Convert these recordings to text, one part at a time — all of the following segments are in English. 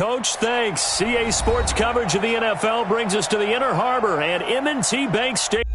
Coach. Thanks. CA Sports coverage of the NFL brings us to the Inner Harbor and M&T Bank Stadium.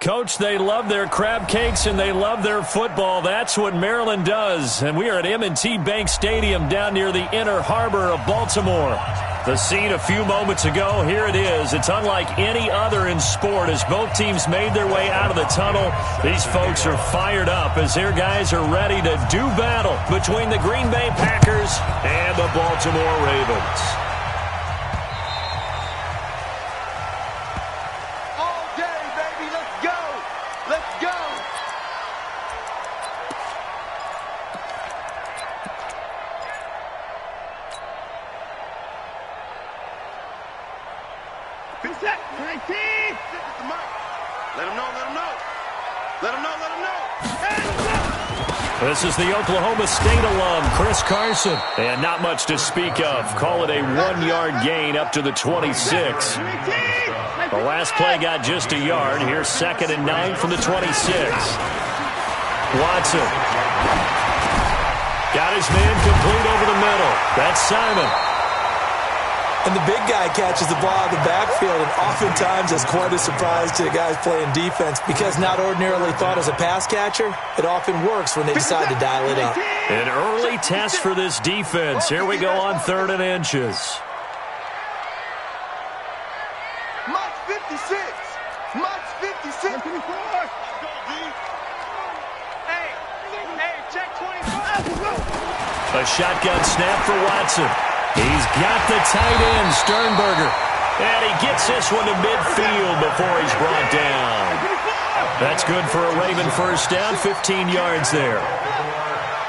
Coach, they love their crab cakes and they love their football. That's what Maryland does. And we are at M&T Bank Stadium down near the Inner Harbor of Baltimore. The scene a few moments ago, here it is. It's unlike any other in sport as both teams made their way out of the tunnel. These folks are fired up as their guys are ready to do battle between the Green Bay Packers and the Baltimore Ravens. This is the Oklahoma State alum, Chris Carson. And not much to speak of. Call it a 1-yard gain up to the 26. The last play got just a yard. Here's 2nd and 9 from the 26. Watson. Got his man complete over the middle. That's Simon. And the big guy catches the ball out of the backfield, and oftentimes that's quite a surprise to the guys playing defense because not ordinarily thought as a pass catcher, it often works when they decide to dial it up. An early test for this defense. Here we go on 3rd and inches. March 56. March 56. Hey, check 24. A shotgun snap for Watson. He's got the tight end, Sternberger. And he gets this one to midfield before he's brought down. That's good for a Raven first down, 15 yards there.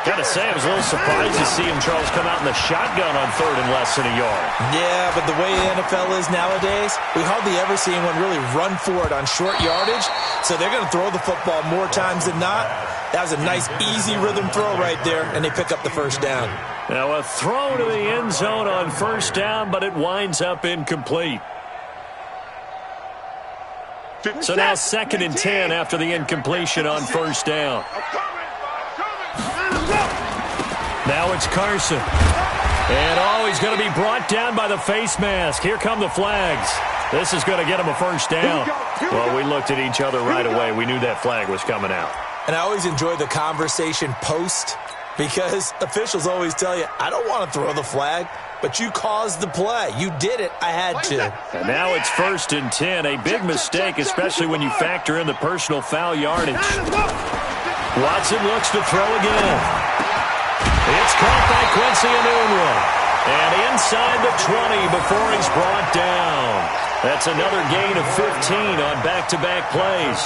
Gotta say, I was a little surprised to see him, Charles, come out in the shotgun on 3rd and less than a yard. Yeah, but the way the NFL is nowadays, we hardly ever see anyone really run for it on short yardage. So they're going to throw the football more times than not. That was a nice, easy rhythm throw right there, and they pick up the first down. Now a throw to the end zone on first down, but it winds up incomplete. So now 2nd and 10 after the incompletion on first down. Now it's Carson. And, he's going to be brought down by the face mask. Here come the flags. This is going to get him a first down. Well, we looked at each other right away. We knew that flag was coming out. And I always enjoy the conversation post because officials always tell you, I don't want to throw the flag, but you caused the play. You did it. I had to. And now it's 1st and 10. A big mistake, especially when you factor in the personal foul yardage. Watson looks to throw again. It's caught by Quincy Enunwa. And inside the 20 before he's brought down. That's another gain of 15 on back-to-back plays.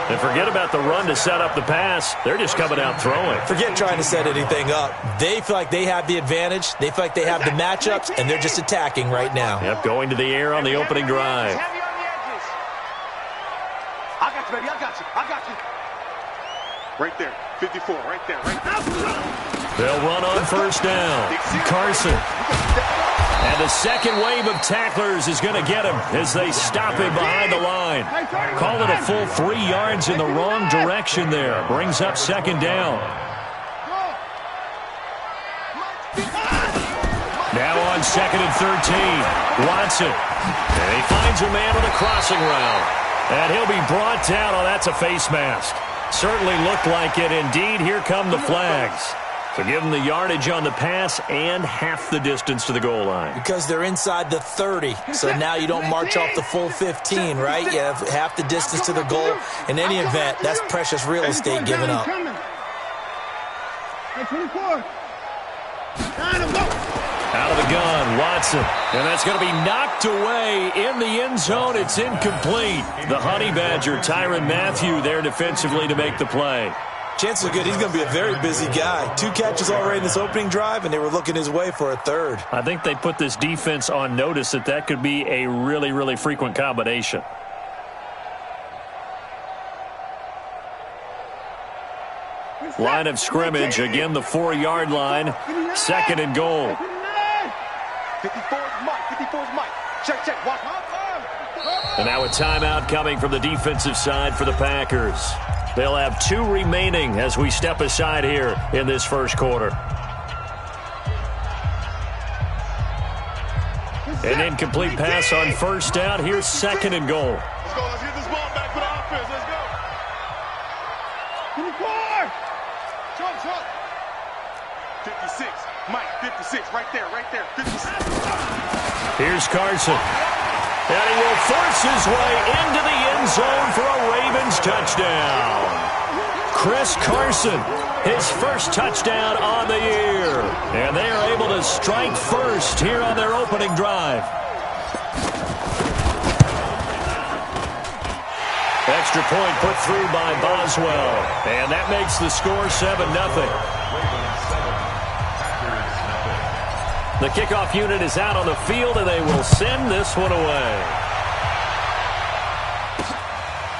And forget about the run to set up the pass. They're just coming out throwing. Forget trying to set anything up. They feel like they have the advantage. They feel like they have the matchups, and they're just attacking right now. Yep, going to the air on the opening drive. I got you, baby. I got you. Right there. 54. Right there. They'll run on first down. Carson. And the second wave of tacklers is going to get him as they stop him behind the line. Call it a full 3 yards in the wrong direction there. Brings up 2nd down. Now on 2nd and 13. Watson. And he finds a man on the crossing route. And he'll be brought down. Oh, that's a face mask. Certainly looked like it. Indeed, here come the flags. So give them the yardage on the pass and half the distance to the goal line. Because they're inside the 30. So now you don't march off the full 15, right? You have half the distance to the goal. In any event, that's precious real estate given up. Out of the gun, Watson. And that's going to be knocked away in the end zone. It's incomplete. The Honey Badger, Tyrann Mathieu, there defensively to make the play. Chances are good he's going to be a very busy guy. 2 catches already in this opening drive, and they were looking his way for a 3rd. I think they put this defense on notice that could be a really, really frequent combination. Line of scrimmage, again the 4-yard line. 2nd and goal. 54's Mike. Check. Watch. And now a timeout coming from the defensive side for the Packers. They'll have 2 remaining as we step aside here in this first quarter. An incomplete pass on first down. Here's 2nd and goal. Let's get this ball back for the offense. Show. 56. Mike, 56. Right there. 56. Here's Carson. And he will force his way into the end zone for a Ravens touchdown. Chris Carson, his first touchdown on the year. And they are able to strike first here on their opening drive. Extra point put through by Boswell. And that makes the score 7-0. The kickoff unit is out on the field, and they will send this one away.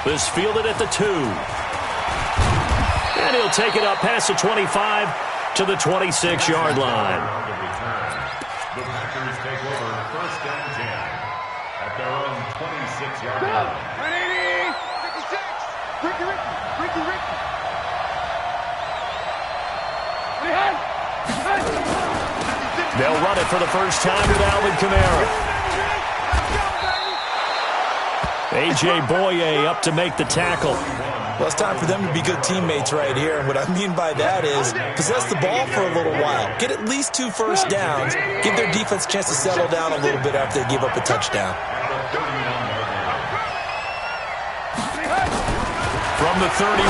This fielded at the 2. And he'll take it up past the 25 to the 26-yard line. The Packers take over first and 10 at their own 26-yard line. 56. Ricky. They'll run it for the first time with Alvin Kamara. A.J. Boye up to make the tackle. Well, it's time for them to be good teammates right here. And what I mean by that is possess the ball for a little while. Get at least 2 first downs. Give their defense a chance to settle down a little bit after they give up a touchdown. From the 31,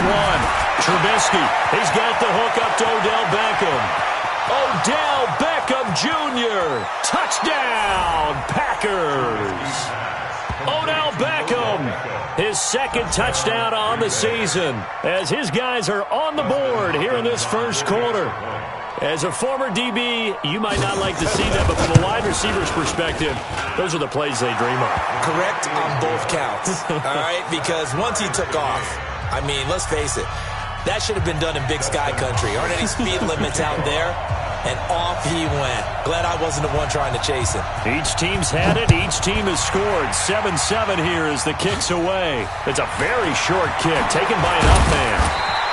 Trubisky. He's got the hook up to Odell Beckham. Odell Beckham Jr. Touchdown, Packers. Odell Beckham, his second touchdown on the season, as his guys are on the board here in this first quarter. As a former DB, you might not like to see that, but from a wide receiver's perspective, those are the plays they dream of. Correct on both counts, all right? Because once he took off, I mean, let's face it, that should have been done in Big Sky Country. Aren't any speed limits out there? And off he went. Glad I wasn't the one trying to chase him. Each team's had it. Each team has scored. 7-7 here as the kick's away. It's a very short kick taken by an up man.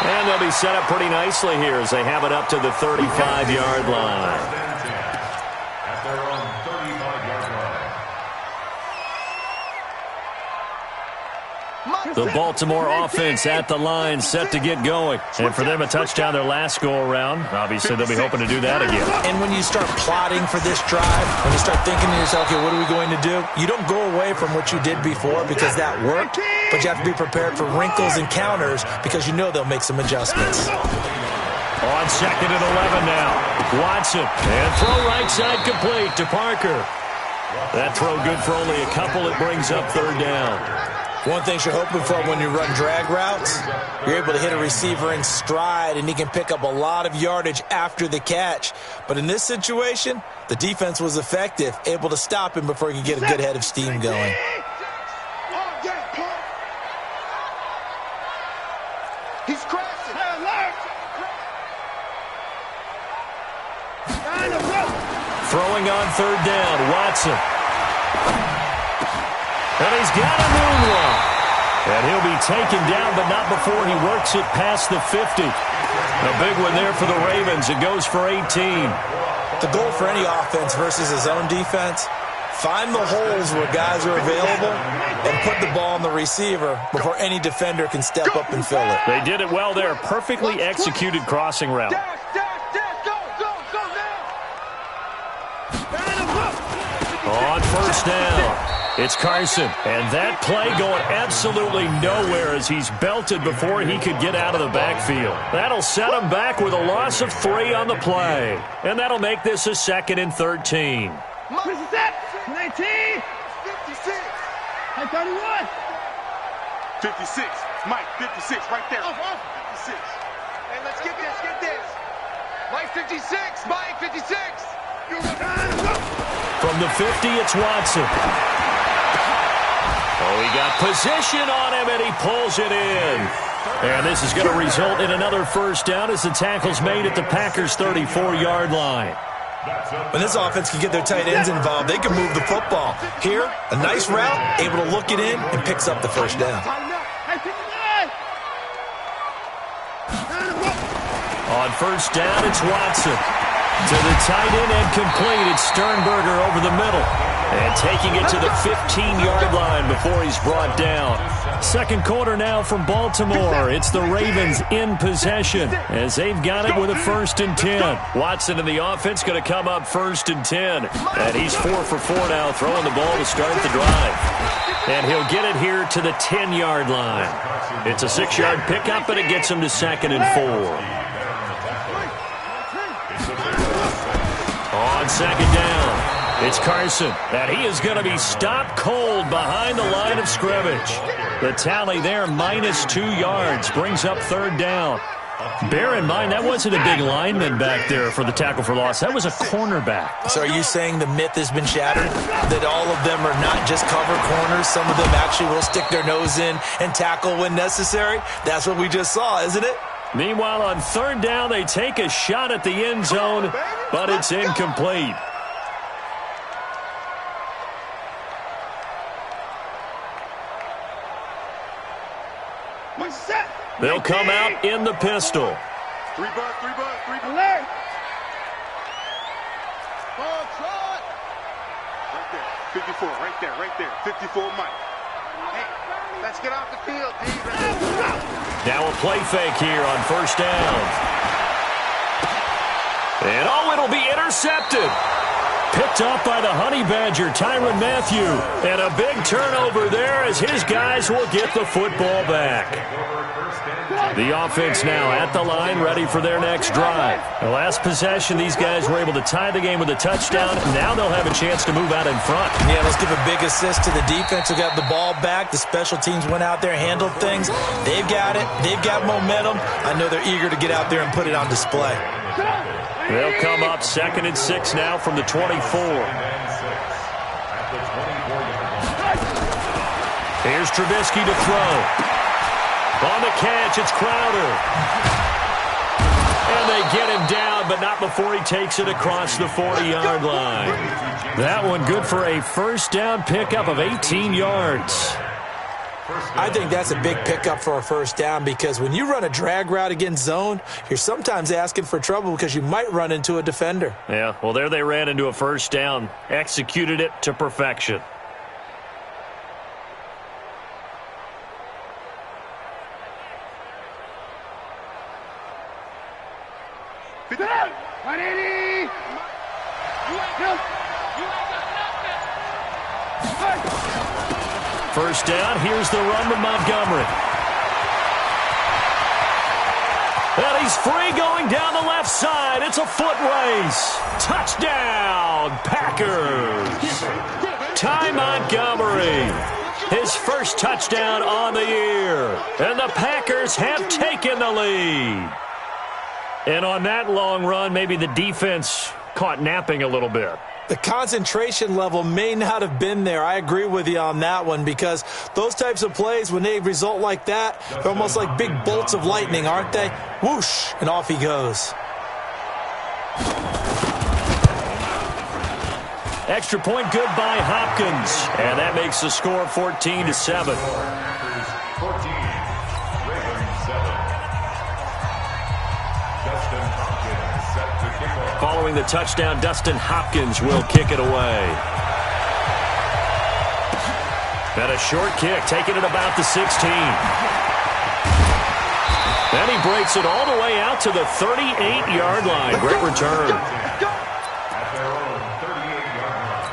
And they'll be set up pretty nicely here as they have it up to the 35-yard line. At their own 35-yard line. The Baltimore offense at the line, set to get going. And for them, a touchdown their last go-around. Obviously, they'll be hoping to do that again. And when you start plotting for this drive, when you start thinking to yourself, okay, what are we going to do? You don't go away from what you did before because that worked, but you have to be prepared for wrinkles and counters because you know they'll make some adjustments. On second and 11 now. Watson. And throw right side complete to Parker. That throw good for only a couple. It brings up third down. One thing you're hoping for when you run drag routes, you're able to hit a receiver in stride, and he can pick up a lot of yardage after the catch. But in this situation, the defense was effective, able to stop him before he could get a good head of steam going. He's crashing. Throwing on third down, Watson. And he's got a moonwalk. And he'll be taken down, but not before he works it past the 50. A big one there for the Ravens. It goes for 18. The goal for any offense versus his own defense, find the holes where guys are available and put the ball on the receiver before any defender can step up and fill it. They did it well there. Perfectly executed crossing route. On first down, it's Carson. And that play going absolutely nowhere as he's belted before he could get out of the backfield. That'll set him back with a loss of 3 on the play. And that'll make this a 2nd and 13. 19. 56. 31. 56. Mike, 56. Right there. 56. Hey, let's get this. Mike, 56. Mike, 56. From the 50, it's Watson. Oh, he got position on him, and he pulls it in. And this is going to result in another first down as the tackle's made at the Packers' 34-yard line. When this offense can get their tight ends involved, they can move the football. Here, a nice route, able to look it in, and picks up the first down. On first down, it's Watson. To the tight end and complete. It's Sternberger over the middle. And taking it to the 15-yard line before he's brought down. Second quarter now from Baltimore. It's the Ravens in possession as they've got it with a 1st and 10. Watson in the offense going to come up 1st and 10. And he's 4 for 4 now, throwing the ball to start the drive. And he'll get it here to the 10-yard line. It's a 6-yard pickup, and it gets him to 2nd and 4. On 2nd down. It's Carson, and he is going to be stopped cold behind the line of scrimmage. The tally there, -2 yards, brings up 3rd down. Bear in mind, that wasn't a big lineman back there for the tackle for loss. That was a cornerback. So are you saying the myth has been shattered? That all of them are not just cover corners? Some of them actually will stick their nose in and tackle when necessary? That's what we just saw, isn't it? Meanwhile, on 3rd down, they take a shot at the end zone, but it's incomplete. They'll come out in the pistol. 3 bucks, 3 bucks, 3 bucks. Alert! Right there, 54, right there, 54 Mike. Hey, let's get off the field, D. Now a play fake here on 1st down. And it'll be intercepted. Picked up by the Honey Badger, Tyrann Mathieu. And a big turnover there as his guys will get the football back. The offense now at the line, ready for their next drive. The last possession, these guys were able to tie the game with a touchdown. Now they'll have a chance to move out in front. Yeah, let's give a big assist to the defense who got the ball back. The special teams went out there, handled things. They've got it. They've got momentum. I know they're eager to get out there and put it on display. They'll come up 2nd and 6 now from the 24. Here's Trubisky to throw. On the catch, it's Crowder. And they get him down, but not before he takes it across the 40-yard line. That one good for a 1st down pickup of 18 yards. I think that's a big pickup for a 1st down because when you run a drag route against zone, you're sometimes asking for trouble because you might run into a defender. Yeah, well, there they ran into a 1st down, executed it to perfection. First down, here's the run to Montgomery. And he's free going down the left side. It's a foot race. Touchdown, Packers. Ty Montgomery, his first touchdown on the year. And the Packers have taken the lead. And on that long run, maybe the defense caught napping a little bit. The concentration level may not have been there. I agree with you on that one because those types of plays, when they result like that, they're almost like big bolts of lightning, aren't they? Whoosh, and off he goes. Extra point good by Hopkins. And that makes the score 14-7. Following the touchdown, Dustin Hopkins will kick it away. And a short kick, taking it about the 16. Then he breaks it all the way out to the 38-yard line. Great return. At their own 38-yard line.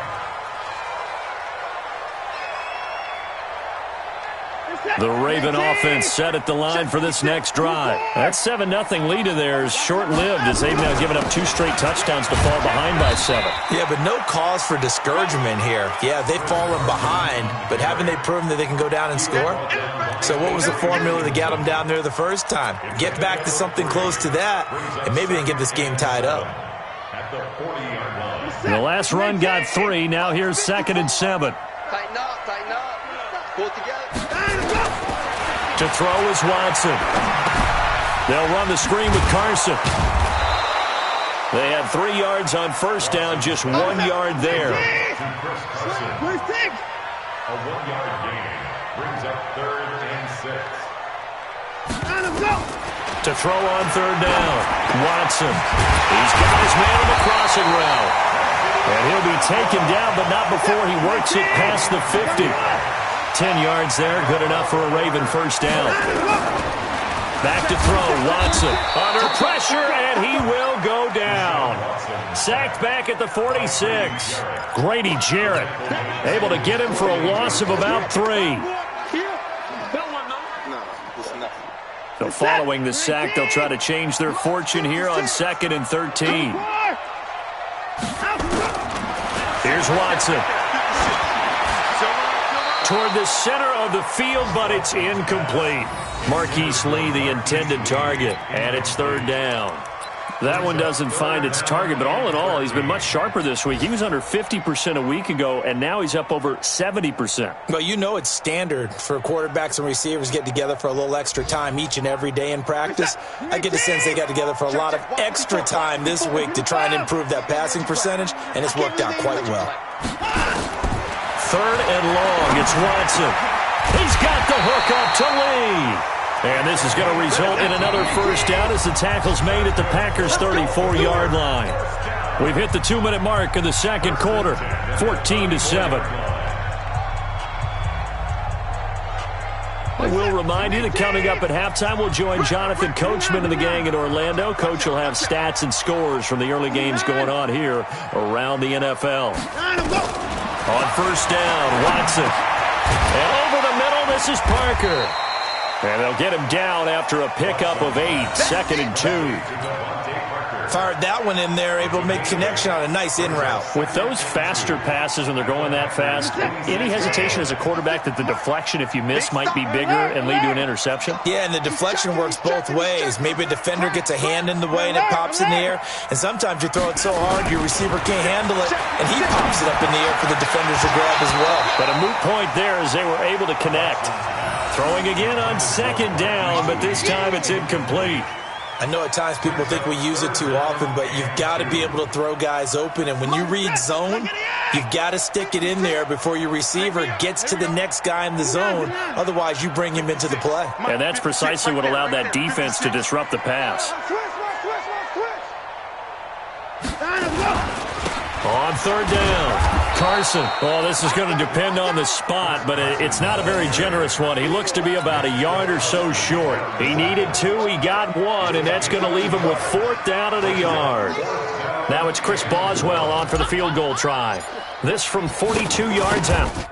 The Raven offense set at the line for this next drive. That 7-0 lead of theirs short-lived as they've now given up 2 straight touchdowns to fall behind by 7. Yeah, but no cause for discouragement here. Yeah, they've fallen behind, but haven't they proven that they can go down and score? So what was the formula that got them down there the first time? Get back to something close to that, and maybe they can get this game tied up. At the 40-yard line. The last run got 3. Now here's 2nd and 7. Tighten up, tighten up. Pull it together. To throw is Watson. They'll run the screen with Carson. They had 3 yards on first down, just 1 yard there. A 1-yard gain brings up 3rd and 6. To throw on 3rd down, Watson. He's got his man on the crossing route. And he'll be taken down, but not before he works it past the 50. 10 yards there, good enough for a Raven first down. Back to throw, Watson under pressure, and he will go down. Sacked back at the 46. Grady Jarrett able to get him for a loss of about 3. So following the sack, they'll try to change their fortune here on 2nd and 13. Here's Watson. Toward the center of the field, but it's incomplete. Marquise Lee, the intended target, and it's 3rd down. That one doesn't find its target, but all in all, he's been much sharper this week. He was under 50% a week ago, and now he's up over 70%. Well, you know it's standard for quarterbacks and receivers get together for a little extra time each and every day in practice. I get the sense they got together for a lot of extra time this week to try and improve that passing percentage, and it's worked out quite well. 3rd and long, it's Watson. He's got the hook up to Lee. And this is going to result in another first down as the tackle's made at the Packers' 34-yard line. We've hit the 2-minute mark in the second quarter, 14-7. I will remind you that coming up at halftime, we'll join Jonathan Coachman and the gang in Orlando. Coach will have stats and scores from the early games going on here around the NFL. On first down, Watson. And over the middle, this is Parker. And they'll get him down after a pickup of 8, 2nd and 2. Fired that one in there, able to make connection on a nice in route. With those faster passes when they're going that fast, any hesitation as a quarterback that the deflection, if you miss, might be bigger and lead to an interception? Yeah, and the deflection works both ways. Maybe a defender gets a hand in the way and it pops in the air. And sometimes you throw it so hard your receiver can't handle it, and he pops it up in the air for the defenders to grab as well. But a moot point there as they were able to connect. Throwing again on 2nd down, but this time it's incomplete. I know at times people think we use it too often, but you've got to be able to throw guys open. And when you read zone, you've got to stick it in there before your receiver gets to the next guy in the zone. Otherwise, you bring him into the play. And that's precisely what allowed that defense to disrupt the pass. On 3rd down, Carson. Oh, this is going to depend on the spot, but it's not a very generous one. He looks to be about a yard or so short. He needed 2, he got 1, and that's going to leave him with 4th down at a yard. Now it's Chris Boswell on for the field goal try. This from 42 yards out.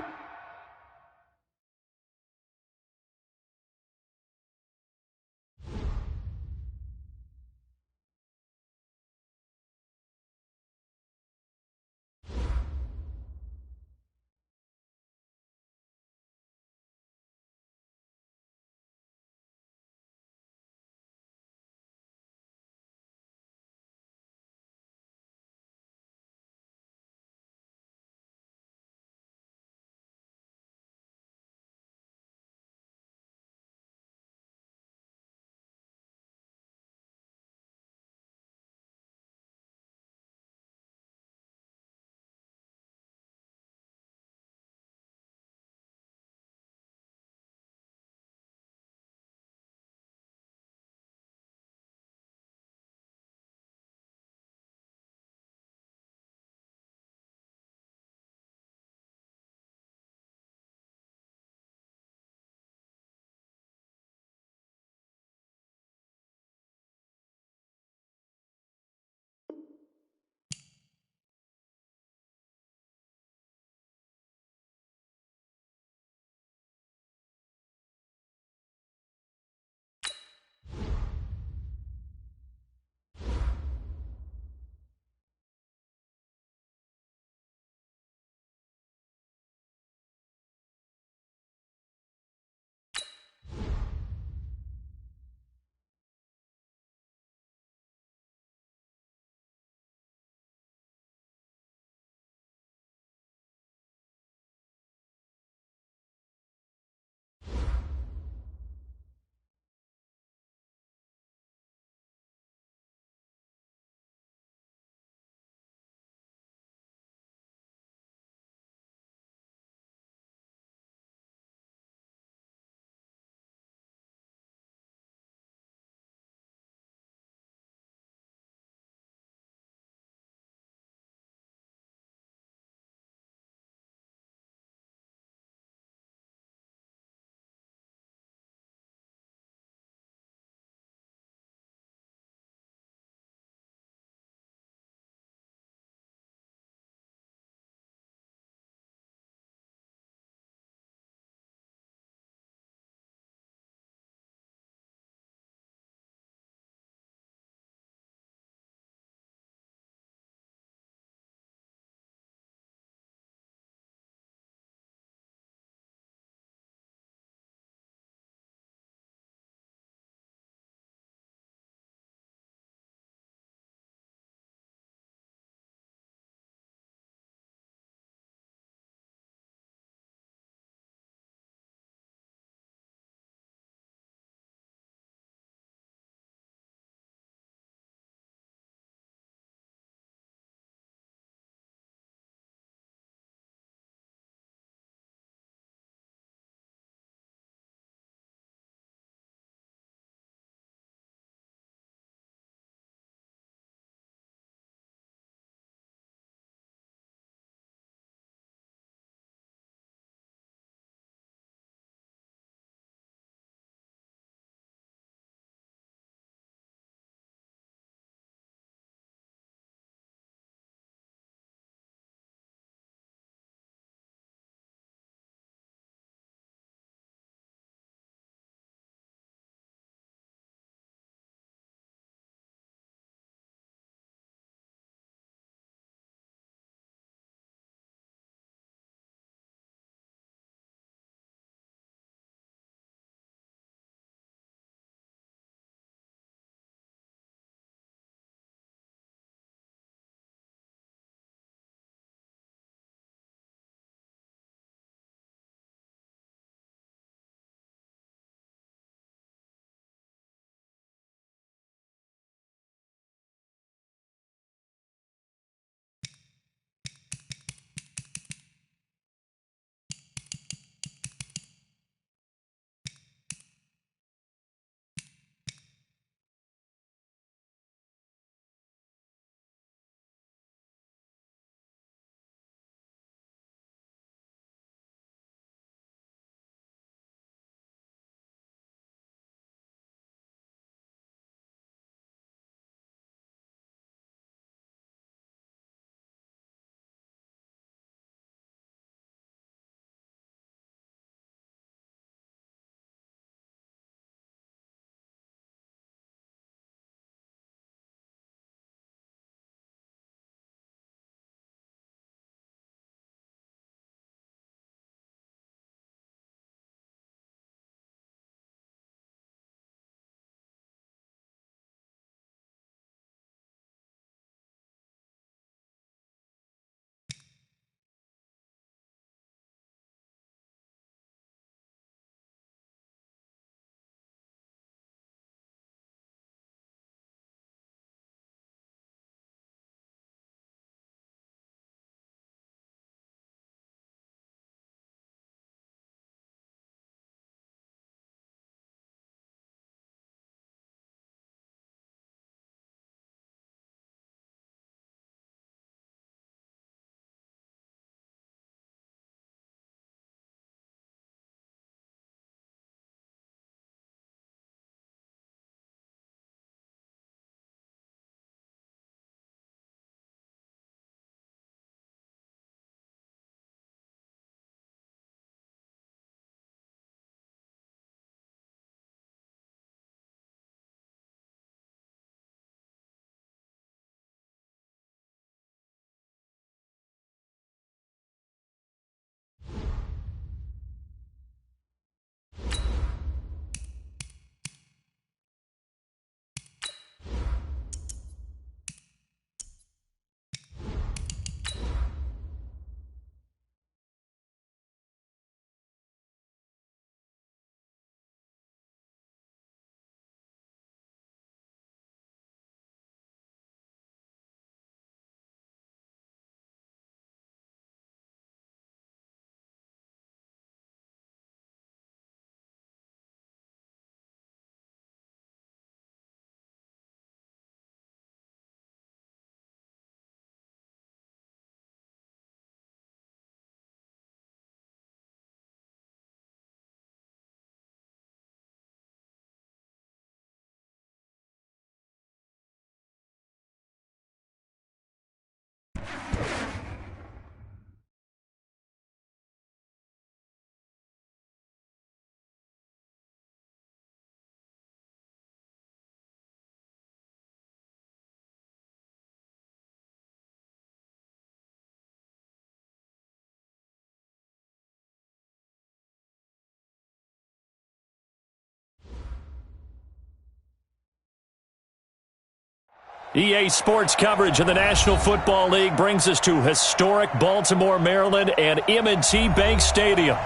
EA Sports coverage of the National Football League brings us to historic Baltimore, Maryland, and M&T Bank Stadium.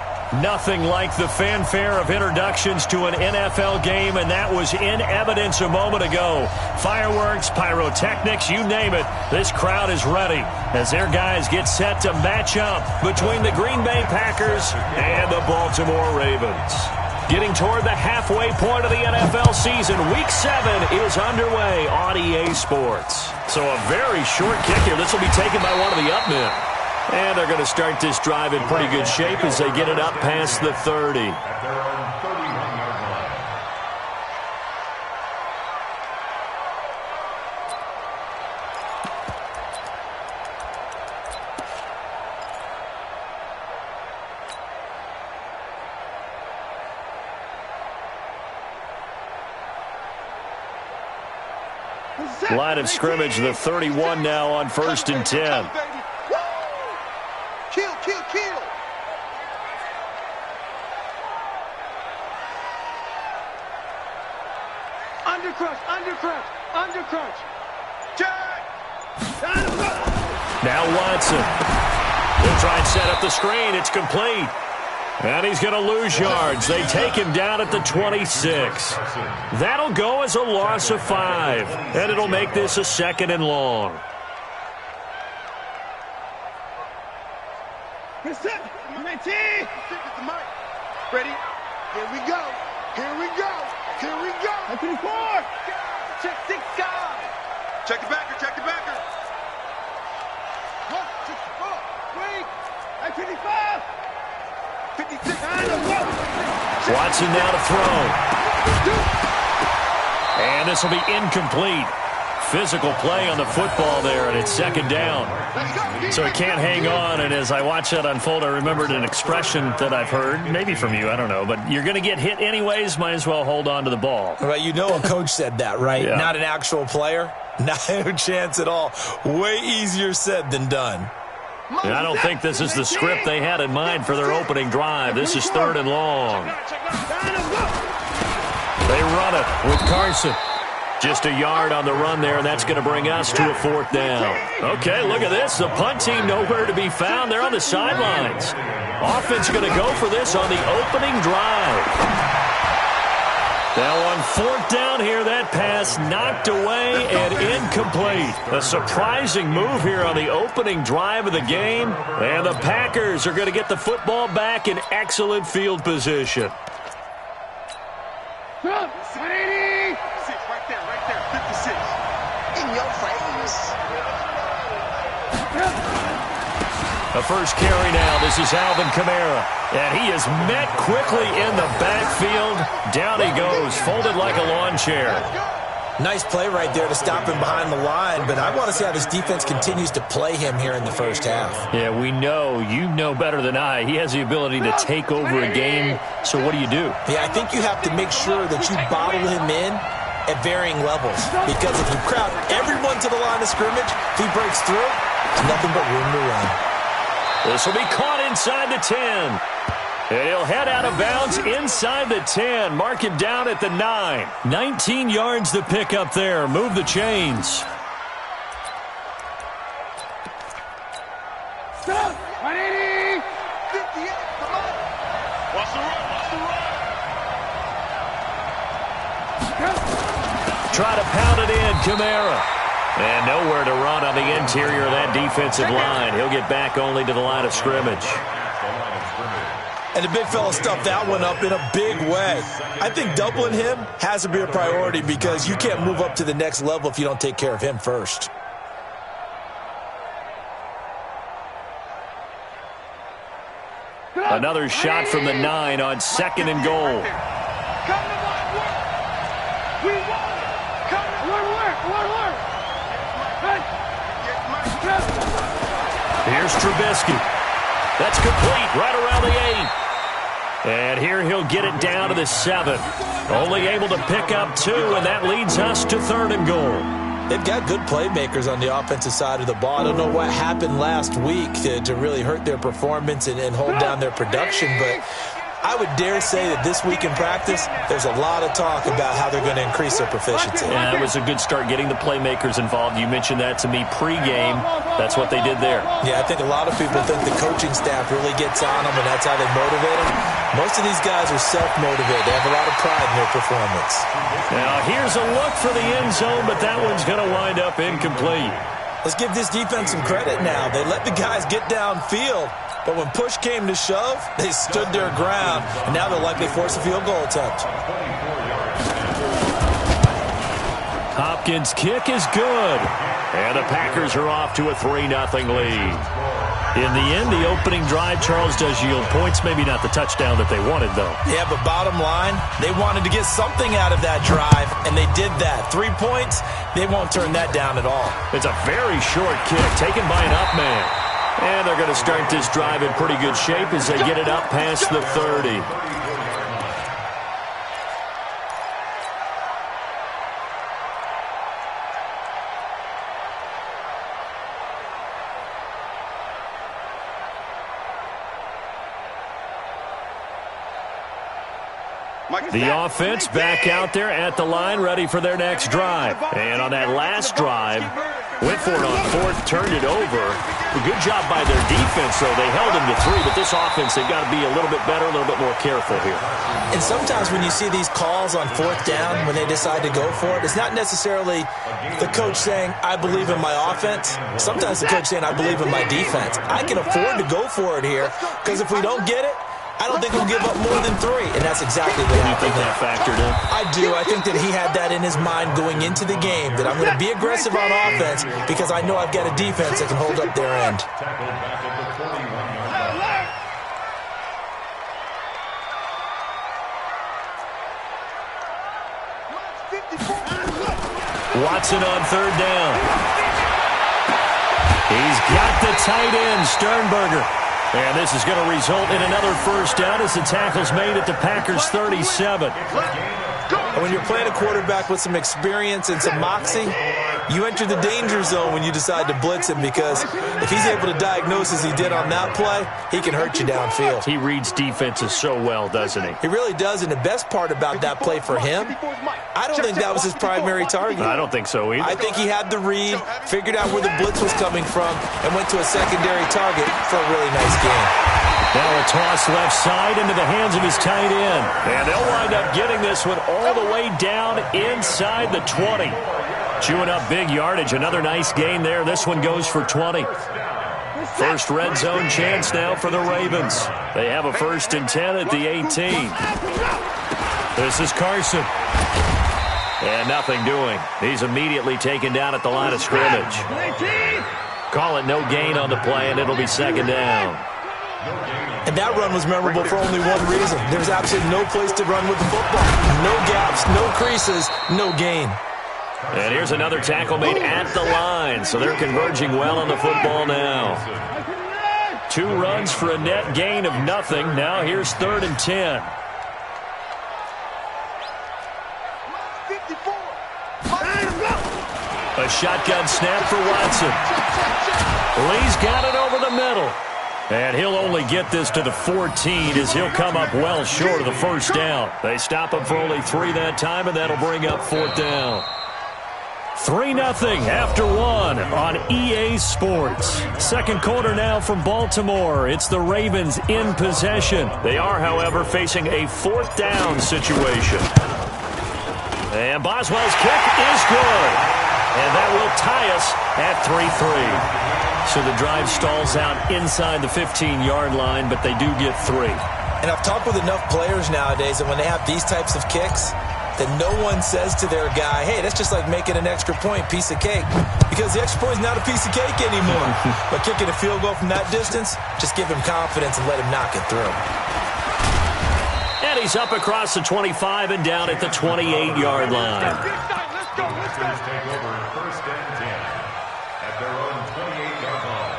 Nothing like the fanfare of introductions to an NFL game, and that was in evidence a moment ago. Fireworks, pyrotechnics, you name it. This crowd is ready as their guys get set to match up between the Green Bay Packers and the Baltimore Ravens. Getting toward the halfway point of the NFL season, Week 7 is underway on EA Sports. So a very short kick here. This will be taken by one of the up men. And they're going to start this drive in pretty good shape as they get it up past the 30. At their own 31-yard line. Line of scrimmage, the 31 now on 1st and 10. Kill, kill, kill. Undercrush, undercrush, undercrush. Jack! Now Watson. He'll try and set up the screen. It's complete. And he's going to lose yards. They take him down at the 26. That'll go as a loss of 5. And it'll make this a 2nd and long. Ready? Here we go. Here we go. Here we go. 24. Check 6 guys. Check the backer. Check the backer. 1, 2, 4. Wait. 55. 56. Watson now to throw. And this will be incomplete. Physical play on the football there, and it's 2nd down. So he can't hang on, and as I watch that unfold, I remembered an expression that I've heard, maybe from you, I don't know, but you're going to get hit anyways, might as well hold on to the ball. Right, you know a coach said that, right? Yeah. Not an actual player. Not a chance at all. Way easier said than done. And I don't think this is the script they had in mind for their opening drive. This is 3rd and long. They run it with Carson. Just a yard on the run there, and that's going to bring us to a 4th down. Okay, look at this. The punt team nowhere to be found. They're on the sidelines. Offense going to go for this on the opening drive. Now on 4th down here, that pass knocked away and incomplete. A surprising move here on the opening drive of the game. And the Packers are going to get the football back in excellent field position. The first carry now. This is Alvin Kamara. And he is met quickly in the backfield. Down he goes, folded like a lawn chair. Nice play right there to stop him behind the line, but I want to see how this defense continues to play him here in the first half. Yeah, we know. You know better than I. He has the ability to take over a game. So what do you do? Yeah, I think you have to make sure that you bottle him in at varying levels. Because if you crowd everyone to the line of scrimmage, if he breaks through, there's nothing but room to run. This will be caught inside the 10. And he'll head out of bounds inside the 10. Mark him down at the 9. 19 yards to pick up there. Move the chains. Stop! 180! 58, come on! Watch the run, watch the run! Try to pound it in, Kamara. And nowhere to run on the interior of that defensive line. He'll get back only to the line of scrimmage. And the big fella stuffed that one up in a big way. I think doubling him has to be a priority because you can't move up to the next level if you don't take care of him first. Another shot from the 9 on 2nd and goal. Here's Trubisky. That's complete right around the 8. And here he'll get it down to the 7. Only able to pick up 2, and that leads us to 3rd and goal. They've got good playmakers on the offensive side of the ball. I don't know what happened last week to really hurt their performance and hold down their production, but I would dare say that this week in practice, there's a lot of talk about how they're going to increase their proficiency. Yeah, it was a good start getting the playmakers involved. You mentioned that to me pregame. That's what they did there. Yeah, I think a lot of people think the coaching staff really gets on them, and that's how they motivate them. Most of these guys are self-motivated. They have a lot of pride in their performance. Now, here's a look for the end zone, but that one's going to wind up incomplete. Let's give this defense some credit now. They let the guys get downfield, but when push came to shove, they stood their ground, and now they'll likely force a field goal attempt. Hopkins' kick is good, and the Packers are off to a 3-0 lead. In the end, the opening drive, Charles, does yield points. Maybe not the touchdown that they wanted, though. Yeah, but bottom line, they wanted to get something out of that drive, and they did that. 3 points, they won't turn that down at all. It's a very short kick taken by an up man. And they're going to start this drive in pretty good shape as they get it up past the 30. The offense back out there at the line, ready for their next drive. And on that last drive, went for it on fourth, turned it over. A good job by their defense, though. They held them to 3, but this offense, they've got to be a little bit better, a little bit more careful here. And sometimes when you see these calls on fourth down, when they decide to go for it, it's not necessarily the coach saying, I believe in my offense. Sometimes the coach saying, I believe in my defense. I can afford to go for it here, because if we don't get it, I don't think we'll give up more than 3, and that's exactly what happened. You think that factored in? I do. I think that he had that in his mind going into the game, that I'm going to be aggressive on offense because I know I've got a defense that can hold up their end. Watson on third down. He's got the tight end, Sternberger. And this is going to result in another first down as the tackle's made at the Packers' 37. When you're playing a quarterback with some experience and some moxie, you enter the danger zone when you decide to blitz him, because if he's able to diagnose as he did on that play, he can hurt you downfield. He reads defenses so well, doesn't he? He really does, and the best part about that play for him, I don't think that was his primary target. I don't think so either. I think he had the read, figured out where the blitz was coming from, and went to a secondary target for a really nice game. Now a toss left side into the hands of his tight end. And they'll wind up getting this one all the way down inside the 20. Chewing up big yardage. Another nice gain there. This one goes for 20. First red zone chance now for the Ravens. They have a 1st and 10 at the 18. This is Carson. And nothing doing. He's immediately taken down at the line of scrimmage. Call it no gain on the play, and it'll be 2nd down. And that run was memorable for only one reason. There's absolutely no place to run with the football. No gaps, no creases, no gain. And here's another tackle made at the line, so they're converging well on the football now. 2 runs for a net gain of nothing. Now here's 3rd and 10. A shotgun snap for Watson. Lee's got it over the middle. And he'll only get this to the 14 as he'll come up well short of the first down. They stop him for only 3 that time, and that'll bring up 4th down. 3-0 after 1 on EA Sports. Second quarter now from Baltimore. It's the Ravens in possession. They are, however, facing a 4th down situation. And Boswell's kick is good. And that will tie us at 3-3. So the drive stalls out inside the 15-yard line, but they do get 3. And I've talked with enough players nowadays that when they have these types of kicks, that no one says to their guy, hey, that's just like making an extra point, piece of cake. Because the extra point is not a piece of cake anymore. But kicking a field goal from that distance, just give him confidence and let him knock it through. And he's up across the 25 and down at the 28-yard line. Packers take over 1st and 10 at their own 28-yard line.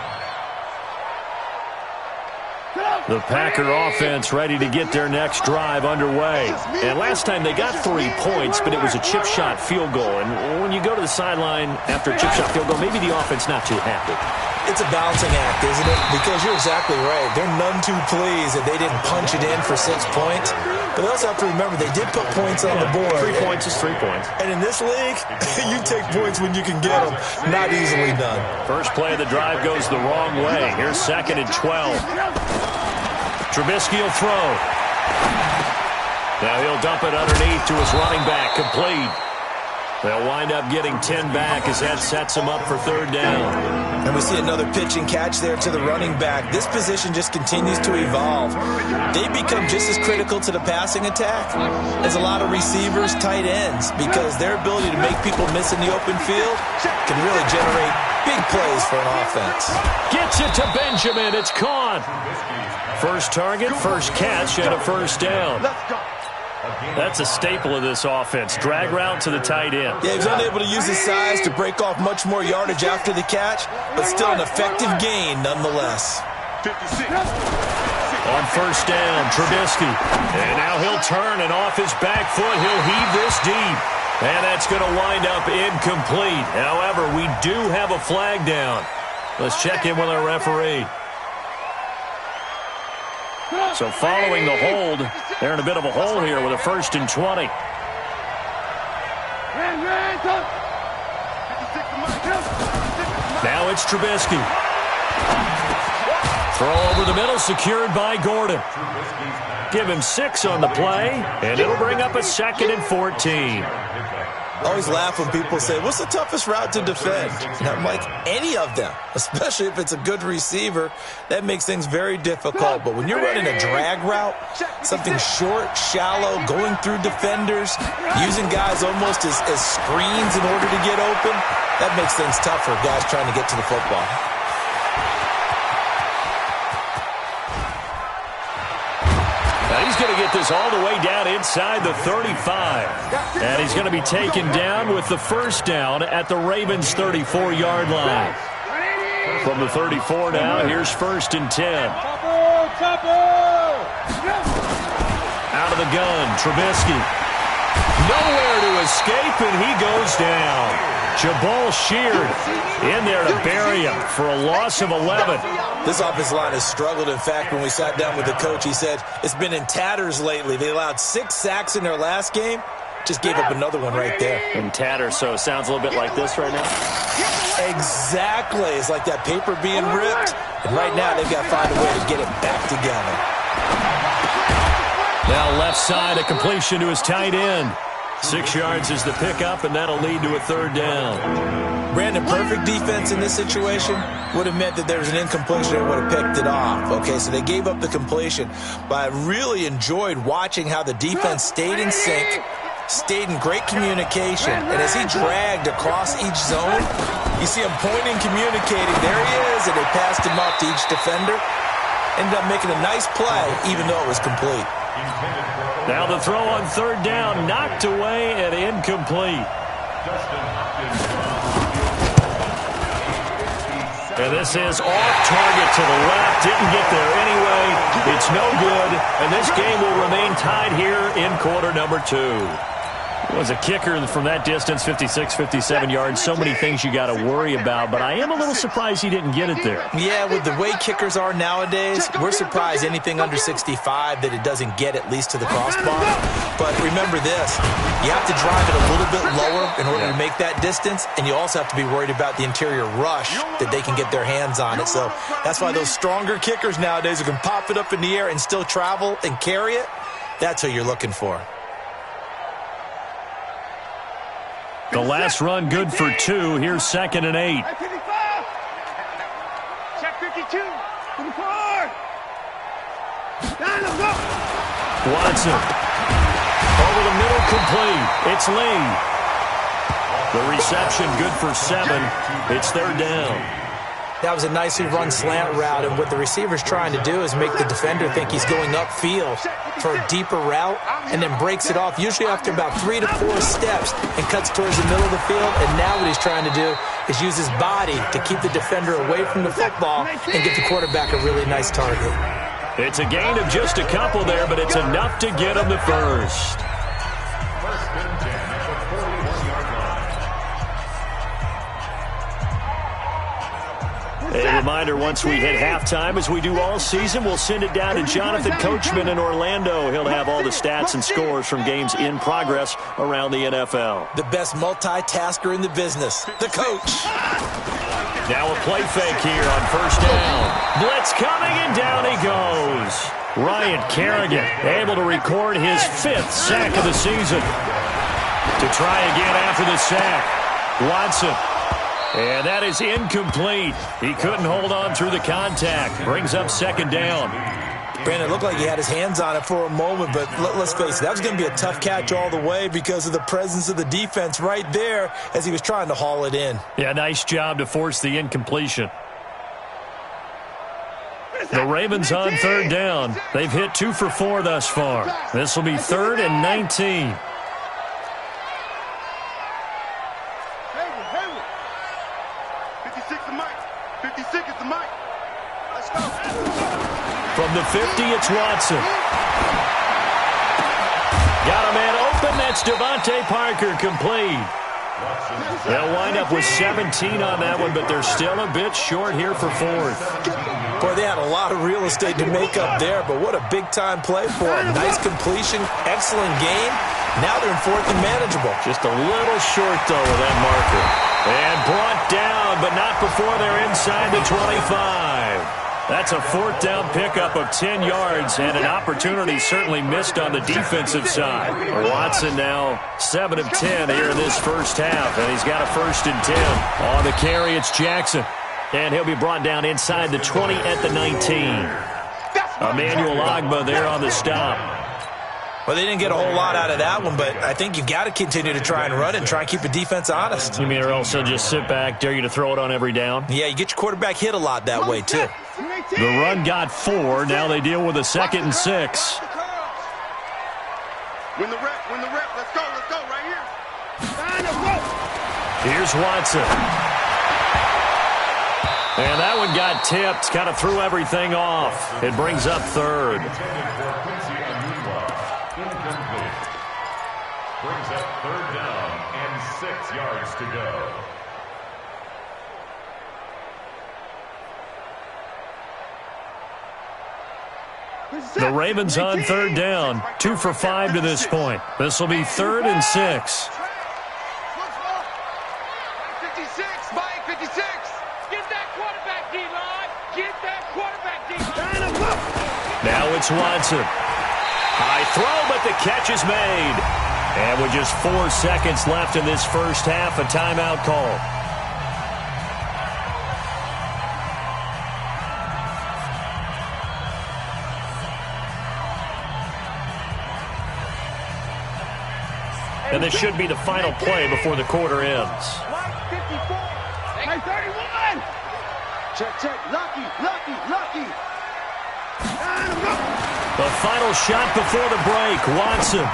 The Packer offense ready to get their next drive underway. And last time they got 3 points, but it was a chip shot field goal. And when you go to the sideline after a chip shot field goal, maybe the offense not too happy. It's a balancing act, isn't it? Because you're exactly right. They're none too pleased that they didn't punch it in for 6 points. But they also have to remember they did put points on the board. 3 points is 3 points. And in this league, you take points when you can get them. Not easily done. First play of the drive goes the wrong way. Here's 2nd and 12. Trubisky will throw. Now he'll dump it underneath to his running back. Complete. They'll wind up getting 10 back as that sets them up for 3rd down. And we see another pitch and catch there to the running back. This position just continues to evolve. They become just as critical to the passing attack as a lot of receivers, tight ends, because their ability to make people miss in the open field can really generate big plays for an offense. Gets it to Benjamin. It's caught. First target, first catch, and a 1st down. That's a staple of this offense. Drag route to the tight end. Yeah, he's unable to use his size to break off much more yardage after the catch, but still an effective gain nonetheless. 56. On 1st down, Trubisky. And now he'll turn, and off his back foot, he'll heave this deep. And that's going to wind up incomplete. However, we do have a flag down. Let's check in with our referee. So following the hold, they're in a bit of a hole here with a 1st and 20. Now it's Trubisky. Throw over the middle, secured by Gordon. Give him 6 on the play, and it'll bring up a 2nd and 14. I always laugh when people say, what's the toughest route to defend? And I'm like, any of them, especially if it's a good receiver. That makes things very difficult. But when you're running a drag route, something short, shallow, going through defenders, using guys almost as screens in order to get open, that makes things tough for guys trying to get to the football. Now he's going to get this all the way down inside the 35. And he's going to be taken down with the 1st down at the Ravens' 34-yard line. From the 34 now, here's 1st and 10. Out of the gun, Trubisky. Nowhere to escape, and he goes down. Jabal Sheard in there to bury him for a loss of 11. This offensive line has struggled. In fact, when we sat down with the coach, he said it's been in tatters lately. They allowed 6 sacks in their last game. Just gave up another one right there. In tatters, so it sounds a little bit like this right now? Exactly. It's like that paper being ripped. And right now, they've got to find a way to get it back together. Now left side, a completion to his tight end. 6 yards is the pickup, and that'll lead to a 3rd down. Brandon, perfect defense in this situation would have meant that there was an incompletion and would have picked it off. Okay, so they gave up the completion. But I really enjoyed watching how the defense stayed in sync, stayed in great communication. And as he dragged across each zone, you see him pointing, communicating. There he is, and they passed him off to each defender. Ended up making a nice play, even though it was complete. Now the throw on 3rd down, knocked away and incomplete. And this is off target to the left. Didn't get there anyway. It's no good. And this game will remain tied here in quarter number 2. It was a kicker from that distance, 56, 57 yards. So many things you got to worry about, but I am a little surprised he didn't get it there. Yeah, with the way kickers are nowadays, we're surprised anything under 65 that it doesn't get at least to the crossbar. But remember this, you have to drive it a little bit lower in order to make that distance, and you also have to be worried about the interior rush that they can get their hands on it. So that's why those stronger kickers nowadays who can pop it up in the air and still travel and carry it, that's who you're looking for. The last run good for 2. Here's 2nd and 8. Check 52. Watson. Over the middle, complete. It's Lee. The reception good for 7. It's 3rd down. That was a nicely run slant route, and what the receiver's trying to do is make the defender think he's going upfield for a deeper route and then breaks it off, usually after about 3 to 4 steps, and cuts towards the middle of the field. And now what he's trying to do is use his body to keep the defender away from the football and get the quarterback a really nice target. It's a gain of just a couple there, but it's enough to get them the first. First and 10 at the 41-yard line. A reminder, once we hit halftime, as we do all season, we'll send it down to Jonathan Coachman in Orlando. He'll have all the stats and scores from games in progress around the NFL. The best multitasker in the business, the coach. Now a play fake here on first down. Blitz coming, and down he goes. Ryan Kerrigan able to record his 5th sack of the season. To try again after the sack. Watson. And that is incomplete. He couldn't hold on through the contact. Brings up second down. Brandon, it looked like he had his hands on it for a moment, but let's face it, that was going to be a tough catch all the way because of the presence of the defense right there as he was trying to haul it in. Yeah, nice job to force the incompletion. The Ravens on third down. They've hit 2 for 4 thus far. This will be 3rd and 19. 56 is Mike. 56 is the Mike. Let's go. From the 50, it's Watson. Got a man open. That's Devontae Parker, complete. They'll wind up with 17 on that one, but they're still a bit short here for 4th. Boy, they had a lot of real estate to make up there, but what a big-time play for them. Nice completion, excellent game. Now they're in 4th and manageable. Just a little short, though, with that marker. And brought down, but not before they're inside the 25. That's a 4th down pickup of 10 yards, and an opportunity certainly missed on the defensive side. Watson now 7 of 10 here in this first half, and he's got a 1st and 10. On the carry, it's Jackson. And he'll be brought down inside the 20 at the 19. Emmanuel Ogbah there on the stop. Well, they didn't get a whole lot out of that one, but I think you've got to continue to try and run it and try and keep the defense honest. You mean or else they'll just sit back, dare you to throw it on every down? Yeah, you get your quarterback hit a lot that way, too. The run got 4. Now they deal with a 2nd and 6. Win the rep. Let's go right here. Here's Watson. And that one got tipped, kind of threw everything off. It brings up 3rd. Brings up 3rd down and 6 yards to go. The Ravens on 3rd down. 2 for 5 to this point. This will be 3rd and 6. 56, Mike, 56. Get that quarterback, D-line. Get that quarterback, D-line. Now it's Watson. High throw, but the catch is made. And with just 4 seconds left in this first half, a timeout call. And this should be the final play before the quarter ends. Mike, 54. Mike, 31. Check. Lucky. The final shot before the break. Watson.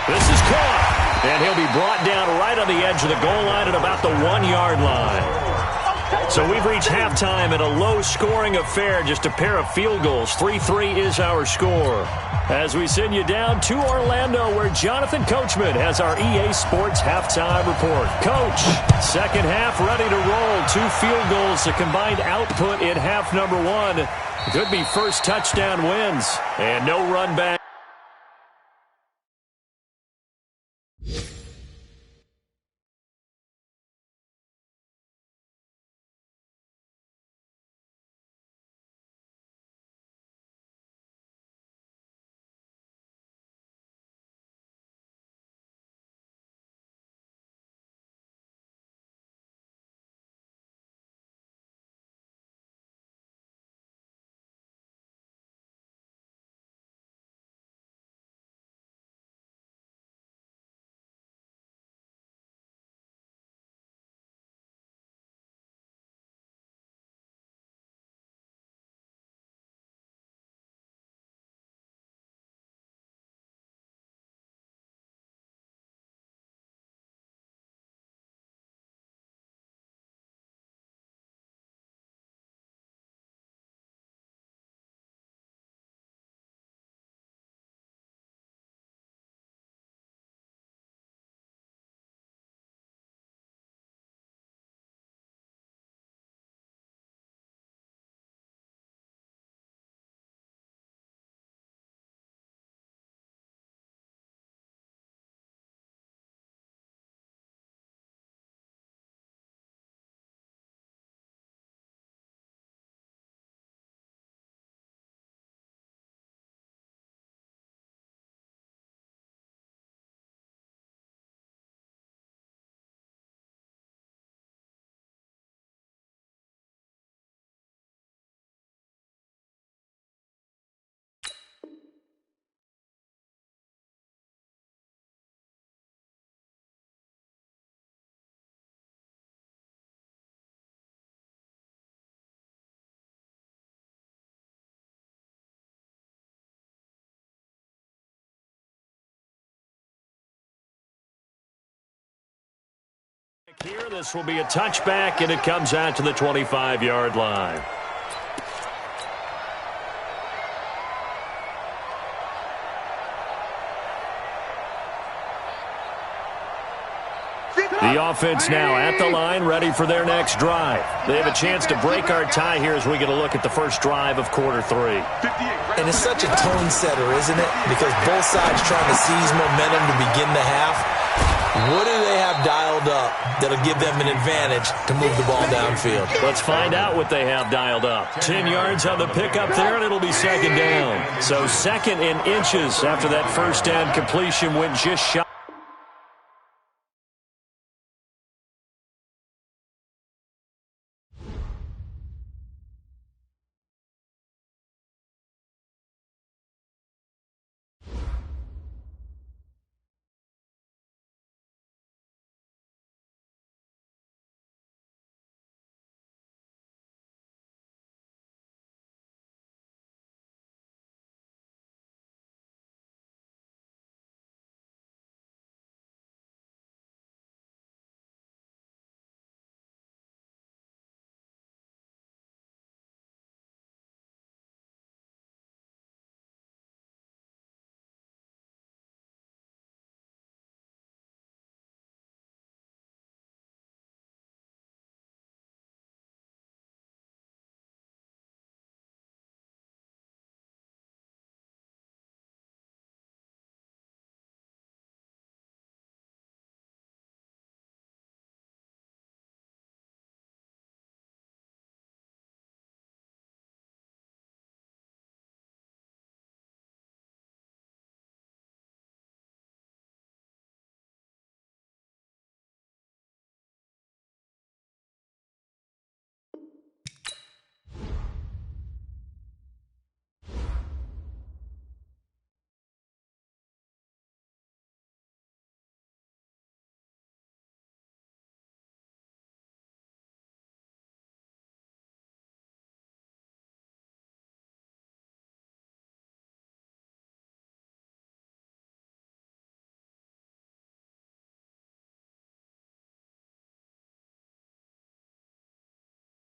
This is caught. And he'll be brought down right on the edge of the goal line at about the 1-yard line. So we've reached halftime in a low-scoring affair, just a pair of field goals. 3-3 is our score. As we send you down to Orlando, where Jonathan Coachman has our EA Sports halftime report. Coach, second half ready to roll. 2 field goals, the combined output in half number 1. Could be first touchdown wins, and no run back. Here, this will be a touchback, and it comes out to the 25-yard line. The offense now at the line, ready for their next drive. They have a chance to break our tie here as we get a look at the first drive of quarter 3. And it's such a tone setter, isn't it? Because both sides trying to seize momentum to begin the half. What do they have dialed up that'll give them an advantage to move the ball downfield? Let's find out what they have dialed up. 10 yards on the pickup there, and it'll be second down. So 2nd and inches after that first down completion went just shy.